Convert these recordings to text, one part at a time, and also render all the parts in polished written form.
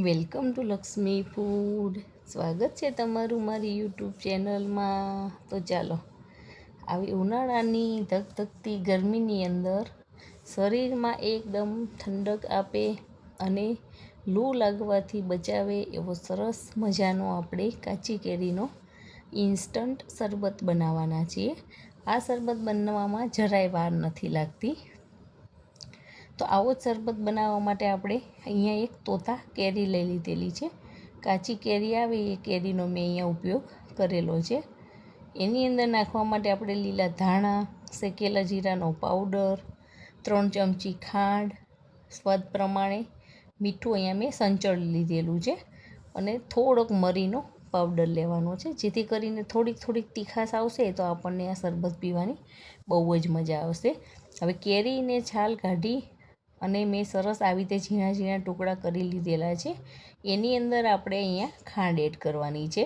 Welcome to Lakshmi food. સ્વાગત છે તમારું મારી યુટ્યુબ ચેનલમાં. તો ચાલો, આવી ઉનાળાની ધગધગતી ગરમીની અંદર શરીરમાં એકદમ ઠંડક આપે અને લૂ લાગવાથી બચાવે એવો સરસ મજાનો આપણે કાચી કેરીનો ઇન્સ્ટન્ટ શરબત બનાવવાના છીએ. આ શરબત બનાવવામાં જરાય વાર નથી લાગતી. તો આવો જ શરબત બનાવવા માટે આપણે અહીંયા એક તોતા કેરી લઈ લીધેલી છે. કાચી કેરી આવે એ કેરીનો મેં અહીંયા ઉપયોગ કરેલો છે. એની અંદર નાખવા માટે આપણે લીલા ધાણા, શેકેલા જીરાનો પાવડર, 3 ચમચી ખાંડ, સ્વાદ પ્રમાણે મીઠું અહીંયા મેં સંચળ લીધેલું છે અને થોડોક મરીનો પાવડર લેવાનો છે, જેથી કરીને થોડીક તીખાશ આવશે તો આપણને આ શરબત પીવાની બહુ જ મજા આવશે. હવે કેરીને છાલ કાઢી અને મેં સરસ આવી રીતે ઝીણા ઝીણા ટુકડા કરી લીધેલા છે. એની અંદર આપણે અહીંયા ખાંડ એડ કરવાની છે.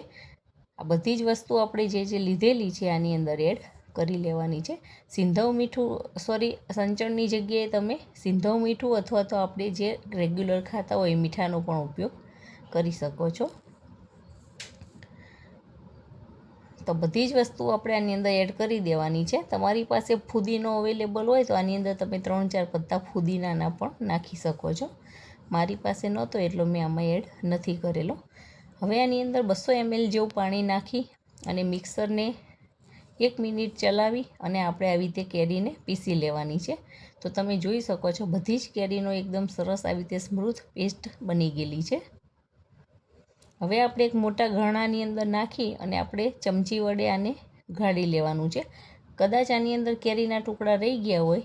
આ બધી જ વસ્તુ આપણે જે લીધેલી છે આની અંદર એડ કરી લેવાની છે. સંચળની જગ્યાએ તમે સિંધવ મીઠું અથવા તો આપણે જે રેગ્યુલર ખાતા હોય મીઠાનો પણ ઉપયોગ કરી શકો છો. તો બધી જ વસ્તુ આપણે આની અંદર એડ કરી દેવાની છે. તમારી પાસે ફુદીનો અવેલેબલ હોય તો આની અંદર તમે 3-4 પત્તા ફુદીનાના પણ નાખી શકો છો. મારી પાસે નહોતો એટલો મેં આમાં એડ નથી કરેલો. હવે આની અંદર 200 ml જેવું પાણી નાખી અને મિક્સરને 1 મિનિટ ચલાવી અને આપણે આવી રીતે કેરીને પીસી લેવાની છે. તો તમે જોઈ શકો છો બધી જ કેરીનો એકદમ સરસ આવી રીતે સ્મૂથ પેસ્ટ બની ગયેલી છે. હવે આપણે એક મોટા ઘાણાની અંદર નાખી અને આપણે ચમચી વડે આને ગાળી લેવાનું છે. કદાચ આની અંદર કેરીના ટુકડા રહી ગયા હોય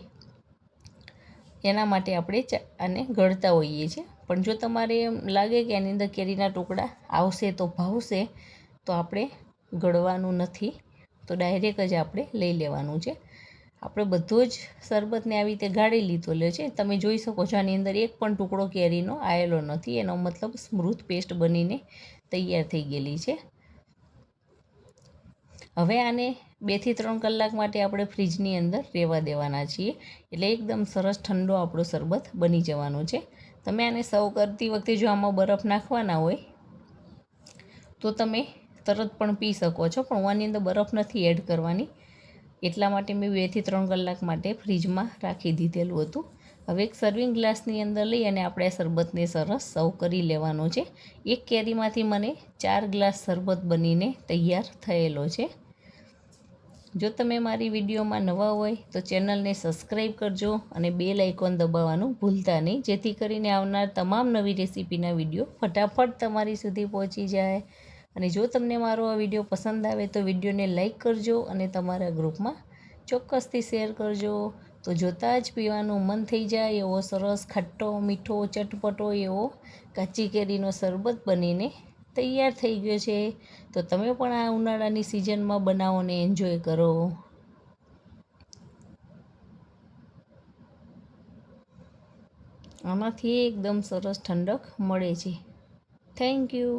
એના માટે આપણે આને ગળતા હોઈએ છીએ. પણ જો તમારે એમ લાગે કે આની અંદર કેરીના ટુકડા આવશે તો ભાવશે, તો આપણે ગળવાનું નથી, તો ડાયરેક્ટ જ આપણે લઈ લેવાનું છે. આપણે બધો જ શરબતને આવી રીતે ગાળી લીધેલો છે. તમે જોઈ શકો છો આની અંદર એક પણ ટુકડો કેરીનો આવેલો નથી. એનો મતલબ સ્મૂથ પેસ્ટ બનીને તૈયાર થઈ ગયેલી છે. હવે આને 2 થી 3 કલાક માટે આપણે ફ્રીજની અંદર રહેવા દેવાના છીએ. એટલે એકદમ સરસ ઠંડો આપણો શરબત બની જવાનો છે. તમે આને સર્વ કરતી વખતે જો આમાં બરફ નાખવાના હોય તો તમે તરત પણ પી શકો છો, પણ હું આની અંદર બરફ નથી એડ કરવાની, એટલા માટે મેં 2 થી 3 કલાક માટે ફ્રીજમાં રાખી દીધેલું હતું. હવે એક સર્વિંગ ગ્લાસની અંદર લઈ અને આપણે આ શરબતને સરસ સર્વ કરી લેવાનો છે. એક કેરીમાંથી મને 4 ગ્લાસ શરબત બનીને તૈયાર થયેલો છે. જો તમે મારી વિડીયોમાં નવા હોય તો ચેનલને સબસ્ક્રાઈબ કરજો અને બેલ આઇકોન દબાવવાનું ભૂલતા નહીં, જેથી કરીને આવનાર તમામ નવી રેસીપીના વિડીયો ફટાફટ તમારી સુધી પહોંચી જાય. અને જો તમને મારો આ વિડીયો પસંદ આવે તો વિડીયોને લાઈક કરજો અને તમારા ગ્રુપમાં ચોક્કસથી શેર કરજો. તો જોતાં જ પીવાનું મન થઈ જાય એવો સરસ ખટ્ટો મીઠો ચટપટો એવો કાચી કેરીનો શરબત બનીને તૈયાર થઈ ગયો છે. તો તમે પણ આ ઉનાળાની સિઝનમાં બનાવો ને એન્જોય કરો. આમાંથી એકદમ સરસ ઠંડક મળે છે. Thank you.